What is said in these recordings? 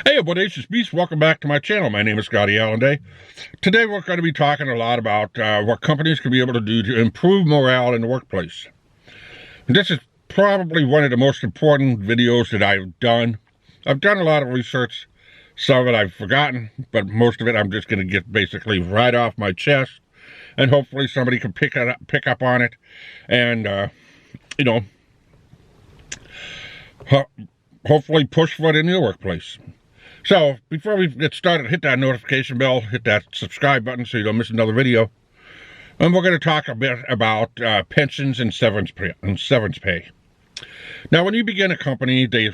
Hey, Bodacious Beast, welcome back to my channel. My name is Scotty Allenday. Today we're going to be talking a lot about what companies can be able to do to improve morale in the workplace. This is probably one of the most important videos that I've done. I've done a lot of research. Some of it I've forgotten, but most of it I'm just going to get basically right off my chest, and hopefully somebody can pick up on it, and you know, hopefully push for it in your workplace. So, before we get started, hit that notification bell, hit that subscribe button so you don't miss another video. And we're going to talk a bit about pensions and severance pay. Now, when you begin a company, they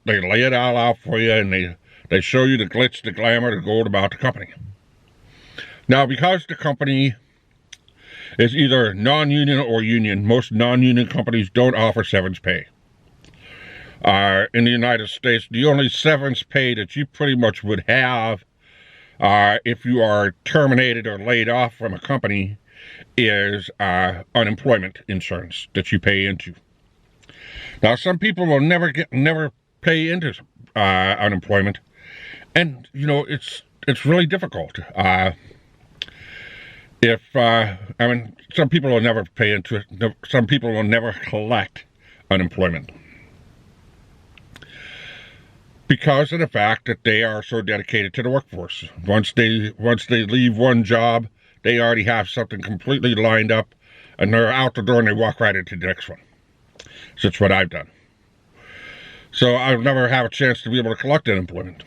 lay it all out for you, and they show you the glitz, the glamour, the gold about the company. Now, because the company is either non-union or union, most non-union companies don't offer severance pay. In the United States, the only severance pay that you pretty much would have if you are terminated or laid off from a company is unemployment insurance that you pay into. Now, some people will never pay into unemployment, and it's really difficult. Some people will never pay into it. Some people will never collect unemployment, because of the fact that they are so dedicated to the workforce. Once they leave one job, they already have something completely lined up, and they're out the door and they walk right into the next one. So that's what I've done. So I'll never have a chance to be able to collect unemployment.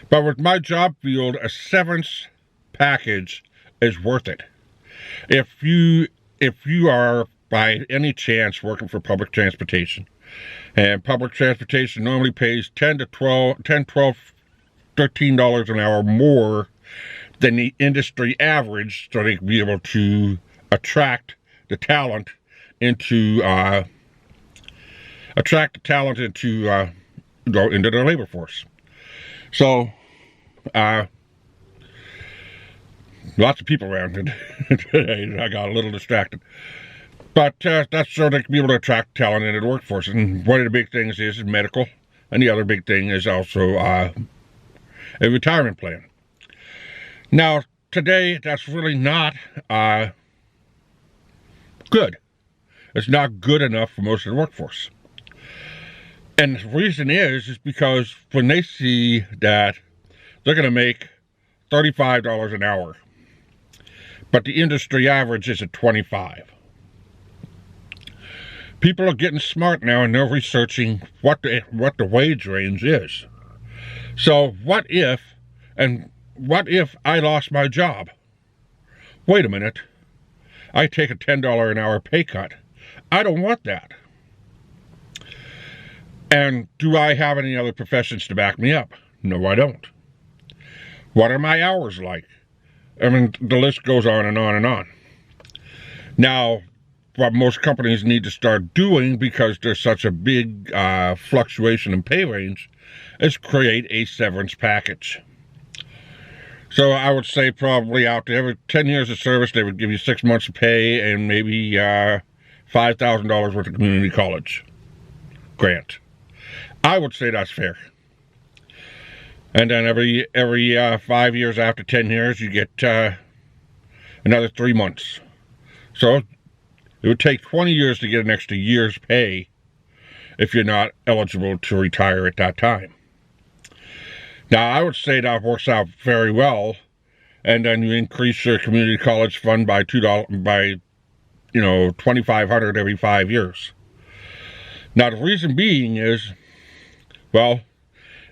But with my job field, a severance package is worth it. If you are by any chance working for public transportation, and public transportation normally pays $10 to $12, $13 an hour more than the industry average, so they can be able to attract the talent into into their labor force. So lots of people around today. I got a little distracted. But that's so they can be able to attract talent into the workforce. And one of the big things is medical. And the other big thing is also a retirement plan. Now, today, that's really not good. It's not good enough for most of the workforce. And the reason is because when they see that they're going to make $35 an hour, but the industry average is at $25. People are getting smart now, and they're researching what the wage range is. So what if I lost my job? Wait a minute. I take a $10 an hour pay cut. I don't want that. And do I have any other professions to back me up? No, I don't. What are my hours like? I mean, the list goes on and on and on. Now, what most companies need to start doing, because there's such a big fluctuation in pay range, is create a severance package. So I would say probably out to every 10 years of service, they would give you 6 months of pay and maybe $5,000 worth of community college grant. I would say that's fair. And then every 5 years after 10 years, you get another 3 months. So it would take 20 years to get an extra year's pay if you're not eligible to retire at that time. Now, I would say that works out very well, and then you increase your community college fund by $2,500 every 5 years. Now, the reason being is, well,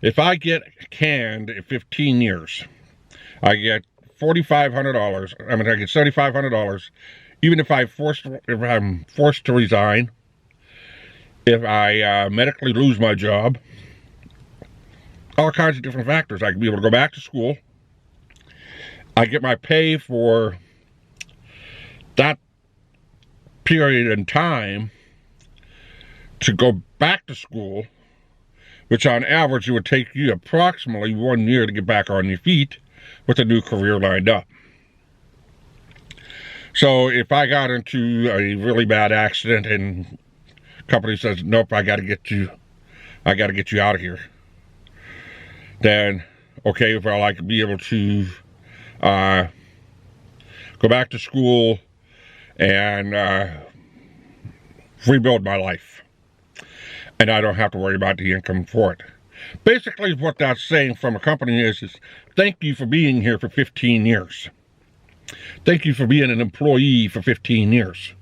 if I get canned at 15 years, I get $4,500. I get $7,500. Even if I'm forced to resign, if I medically lose my job, all kinds of different factors. I can be able to go back to school. I get my pay for that period in time to go back to school, which on average it would take you approximately 1 year to get back on your feet with a new career lined up. So if I got into a really bad accident and company says, nope, I got to get you out of here, then okay, well, I could be able to go back to school and rebuild my life. And I don't have to worry about the income for it. Basically, what that's saying from a company is thank you for being here for 15 years. Thank you for being an employee for 15 years.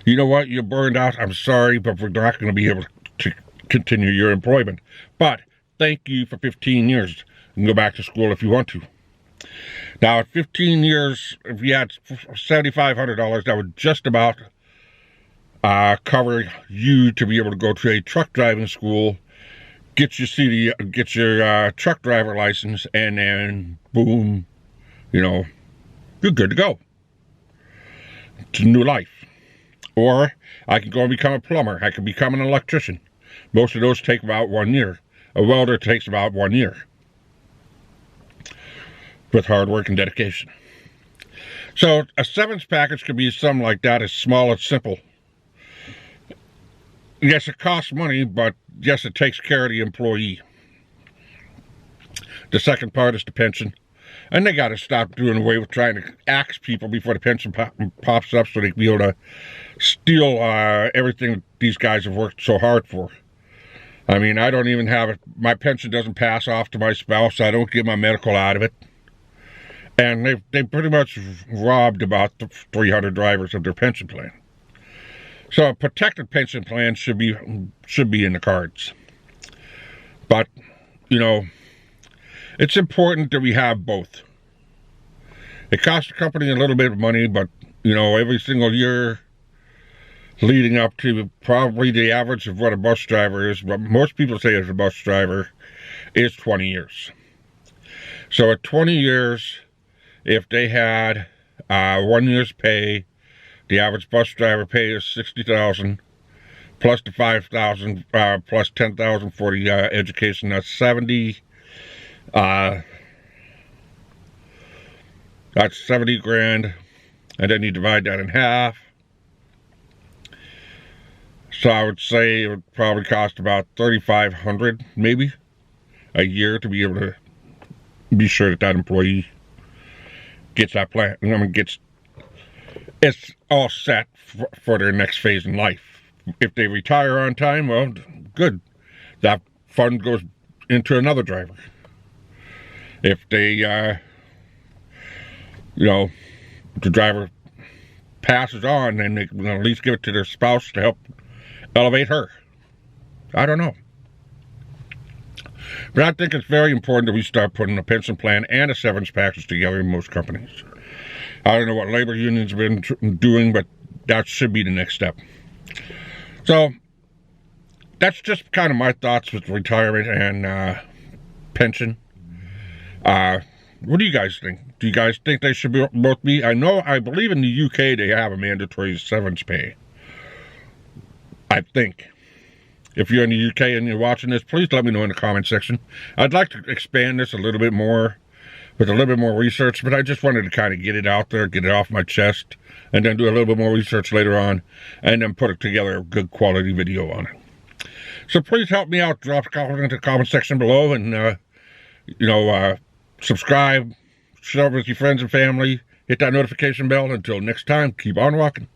You know what? You're burned out. I'm sorry, but we're not going to be able to continue your employment. But thank you for 15 years. You can go back to school if you want to. Now, at 15 years, if you had $7,500, that would just about cover you to be able to go to a truck driving school, get your truck driver license, and then boom, you're good to go. It's a new life. Or I can go and become a plumber. I can become an electrician. Most of those take about 1 year. A welder takes about 1 year. With hard work and dedication. So a severance package could be something like that, as small and simple. Yes, it costs money, but yes, it takes care of the employee. The second part is the pension. And they got to stop doing away with trying to axe people before the pension pops up so they can be able to steal everything these guys have worked so hard for. I mean, I don't even have it. My pension doesn't pass off to my spouse. I don't get my medical out of it. And they pretty much robbed about 300 drivers of their pension plan. So a protected pension plan should be in the cards. But, it's important that we have both. It costs the company a little bit of money, but, every single year leading up to probably the average of what a bus driver is, what most people say as a bus driver, is 20 years. So at 20 years, if they had 1 year's pay, the average bus driver pay is $60,000 plus the $5,000 plus $10,000 for the education. That's 70. That's 70 grand, and then you divide that in half. So I would say it would probably cost about $3,500 maybe a year to be able to be sure that employee gets that plan. It's all set for their next phase in life. If they retire on time, well, good. That fund goes into another driver. If they, the driver passes on, then they can at least give it to their spouse to help elevate her. I don't know. But I think it's very important that we start putting a pension plan and a severance package together in most companies. I don't know what labor unions have been doing, but that should be the next step. So that's just kind of my thoughts with retirement and pension. What do you guys think? Do you guys think they should both be? I believe in the UK they have a mandatory severance pay. I think. If you're in the UK and you're watching this, please let me know in the comment section. I'd like to expand this a little bit more with a little bit more research, but I just wanted to kind of get it out there, get it off my chest, and then do a little bit more research later on, and then put it together a good quality video on it. So please help me out. Drop a comment in the comment section below, and subscribe, share it with your friends and family, hit that notification bell. Until next time, keep on walking.